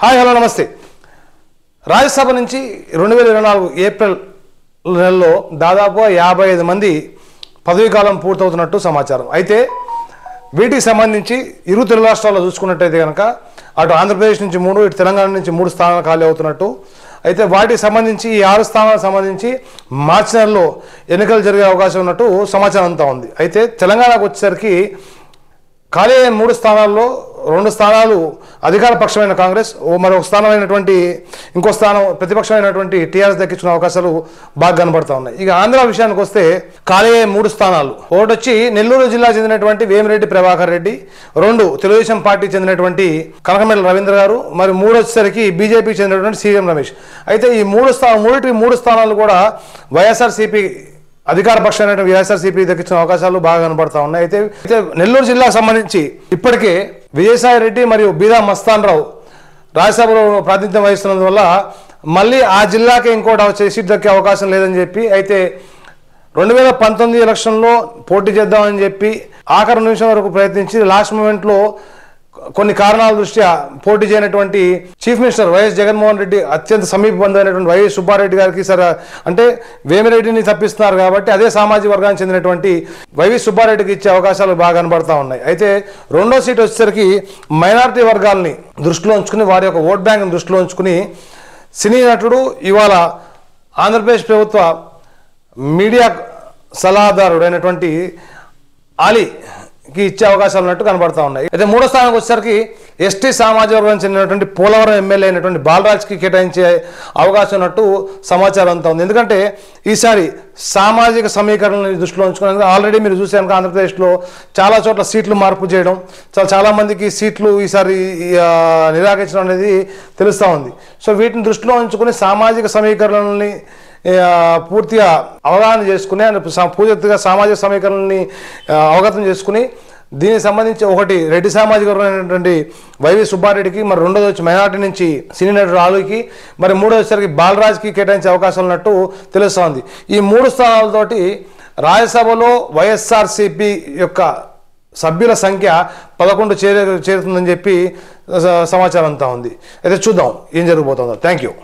Hi hello నమస్తే. రాజ్యసభ నుంచి 2024 April నెలలో దాదాపు 55 మంది పదవీ కాలం పూర్తవుతున్నట్టు సమాచారం. అయితే వీటికి సంబంధించి ఇరు తెలుగు రాష్ట్రాల్లో చూసుకున్నట్టయితే కనుక అటు ఆంధ్రప్రదేశ్ నుంచి 3, ఇటు తెలంగాణ నుంచి 3 స్థానాలు ఖాళీ అవుతున్నట్టు. అయితే వాటికి సంబంధించి ఈ 6 స్థానాలకు సంబంధించి మార్చి నెలలో ఎన్నికలు జరిగే అవకాశం ఉన్నట్టు సమాచారం అంతా ఉంది. అయితే తెలంగాణకు వచ్చేసరికి ఖాళీ అయిన 3 స్థానాల్లో 2 స్థానాలు అధికార పక్షమైన కాంగ్రెస్, మరొక స్థానమైనటువంటి ఇంకో స్థానం ప్రతిపక్షమైనటువంటి టీఆర్ఎస్ దక్కించుకునే అవకాశాలు బాగా కనబడతా ఉన్నాయి. ఇక ఆంధ్ర విషయానికి వస్తే ఖాళీ అయిన 3 స్థానాలు, ఒకటి వచ్చి నెల్లూరు జిల్లా చెందినటువంటి వేమిరెడ్డి ప్రభాకర్ రెడ్డి, 2 తెలుగుదేశం పార్టీ చెందినటువంటి కనకమేడల రవీంద్ర గారు, మరి 3 వచ్చేసరికి బీజేపీకి చెందినటువంటి సీఎం రమేష్. అయితే ఈ 3 స్థానాలు కూడా వైఎస్ఆర్సీపీ అధికార పక్షమైన వైఎస్ఆర్సీపీ దక్కించిన అవకాశాలు బాగా కనబడతా ఉన్నాయి. అయితే నెల్లూరు జిల్లాకు సంబంధించి ఇప్పటికే విజయసాయి రెడ్డి మరియు బీదా మస్తాన్ రావు రాజ్యసభలో ప్రాతినిధ్యం వహిస్తున్నందువల్ల మళ్ళీ ఆ జిల్లాకే ఇంకోటి వచ్చే సీట్ దక్కే అవకాశం లేదని చెప్పి, అయితే 2019 ఎలక్షన్లో పోటీ చేద్దామని చెప్పి ఆఖరి నిమిషం వరకు ప్రయత్నించి లాస్ట్ మూమెంట్లో కొన్ని కారణాల దృష్ట్యా పోటీ చేయనటువంటి chief minister YS Jaganmohan Reddy అత్యంత సమీప బంధువైనటువంటి వైఎస్ సుబ్బారెడ్డి గారికి అంటే వేమిరెడ్డిని తప్పిస్తున్నారు కాబట్టి అదే సామాజిక వర్గానికి చెందినటువంటి వైఎస్ సుబ్బారెడ్డికి ఇచ్చే అవకాశాలు బాగా కనబడతా ఉన్నాయి. అయితే 2వ సీట్ వచ్చేసరికి మైనారిటీ వర్గాల్ని దృష్టిలో ఉంచుకుని, వారి యొక్క ఓట్ బ్యాంక్ని దృష్టిలో ఉంచుకుని సినీ నటుడు, ఇవాళ ఆంధ్రప్రదేశ్ ప్రభుత్వ మీడియా సలహాదారుడు అయినటువంటి ఆలీకి ఇచ్చే అవకాశాలు ఉన్నట్టు కనబడతా ఉన్నాయి. అయితే 3వ స్థానానికి వచ్చేసరికి ఎస్టీ సామాజిక వర్గానికి చెందినటువంటి పోలవరం ఎమ్మెల్యే అయినటువంటి బాలరాజ్కి కేటాయించే అవకాశం ఉన్నట్టు సమాచారం అంతా ఉంది. ఎందుకంటే ఈసారి సామాజిక సమీకరణని దృష్టిలో ఉంచుకుని ఆల్రెడీ మీరు చూసాను ఆంధ్రప్రదేశ్లో చాలా చోట్ల సీట్లు మార్పు చేయడం, చాలామందికి సీట్లు ఈసారి నిరాకరించడం అనేది తెలుస్తూ ఉంది. సో వీటిని దృష్టిలో ఉంచుకుని సామాజిక సమీకరణల్ని పూర్తిగా అవగాహన చేసుకుని, పూర్తిగా సామాజిక సమీకరణని అవగతం చేసుకుని, దీనికి సంబంధించి ఒకటి రెడ్డి సామాజిక వర్గమైనటువంటి వైవి సుబ్బారెడ్డికి, మరి 2వది వచ్చి మైనార్టీ నుంచి సినీ నటుడు ఆలుకి, మరి 3వది వచ్చేసరికి బాలరాజ్కి కేటాయించే అవకాశం ఉన్నట్టు తెలుస్తోంది. ఈ 3 స్థానాలతోటి రాజ్యసభలో వైఎస్ఆర్సీపీ యొక్క సభ్యుల సంఖ్య 11 చేరుతుందని చెప్పి సమాచారం అంతా ఉంది. అయితే చూద్దాం ఏం జరగబోతుందో. Thank you.